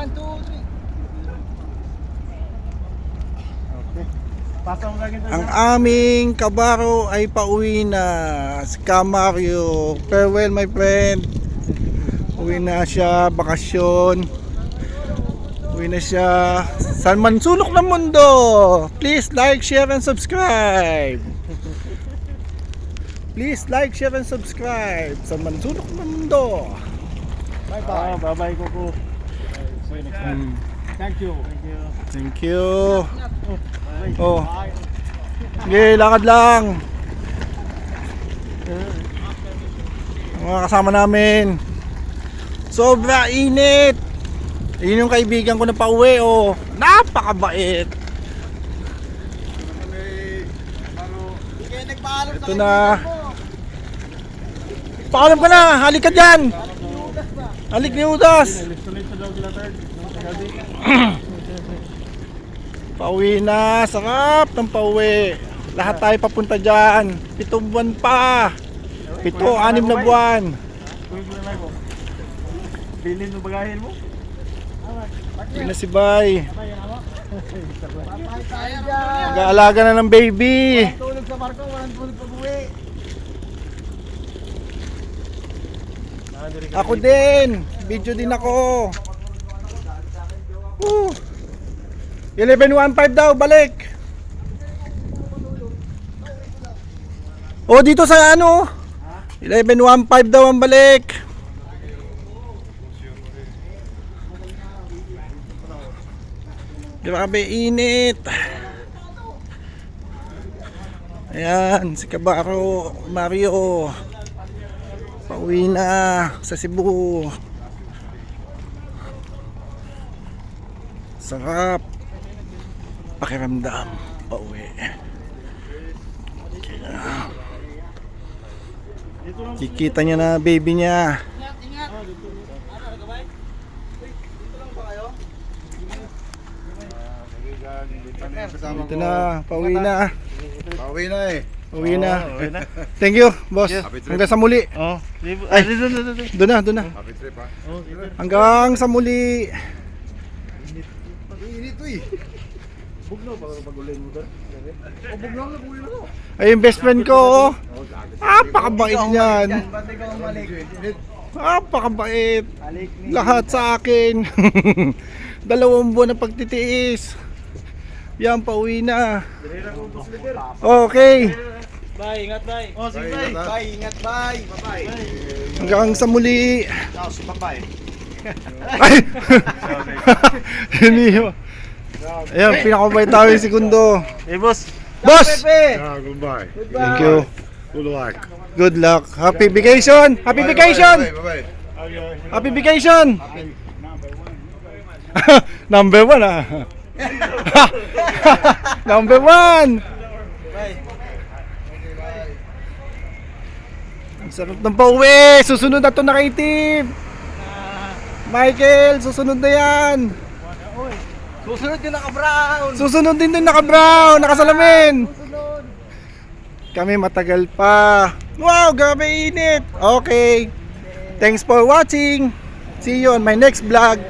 1, 2, 3. Ang aming kabaro ay pauwi na. Si Mario. Farewell my friend. Uwi na siya, bakasyon. Uwi na siya. Saan man sulok ng mundo. Please like, share, and subscribe. Please like, share, and subscribe. Saan man sulok ng mundo. Bye-bye. Bye-bye, Kuko. Thank you. Thank you. Oh. Okay, lakad lang. Mga kasama namin. Sobra init. Yun yung kaibigan ko na pauwi, oh. Napakabait. Ito na. Paalam ka na, halik ka dyan. Halik ni Udas. Pauwi na, sarap ng pauwi. Lahat tayo papunta dyan. 7 buwan pa. 7, 6 na buwan. Bilhin mo bagahin mo? Uwi na si Bay. Mag-aalaga na ng baby. Tulog sa barko, walang tulog pag-uwi. Ako din. Video din ako. 11.15 daw, balik. Oh, dito sa ano? 11.15 daw ang balik. Grabe init. Ayan, si Kabaro, Mario. Pauwi na sa Cebu. Sarap pakiramdam pauwi. Kikita niya na baby niya. Dito na, pauwi na. Pauwi na eh. Pauwi na. Thank you, boss. Hanggang sa muli. Oh, Ay, doon na. Happy trip ha. Hanggang sa muli. Init to eh. bugnaw ba pag-ulay mo doon? O bugnaw na buhay mo. Ay, yung best friend ko. Napakabait niyan. Ba't ikaw umalik? Napakabait. Alik ni. Lahat sa akin. 2 buwan na pagtitiis. Yan, pauwi na. Okay. Bye, ingat bye. Oh, sige Bye, bye. ingat, ha? Bye, ingat bye. Bye-bye. Hanggang sa muli. Tapos bye-bye. Ay! Hiniyo. Ayan, pinakabait tayo si Kundo. Hey, boss. Boss! Yeah, goodbye. Thank you. Good luck. Good luck. Happy vacation! Happy vacation! Bye-bye. Happy vacation! Number 1 ah. Number 1! Ang sarap ng pauwi! Susunod na ito na kay Tim! Michael, susunod na yan! Susunod yung naka-brown. Susunod din naka-brown, nakasalamin! Kami matagal pa. Wow, grabe init! Okay. Thanks for watching. See you on my next vlog.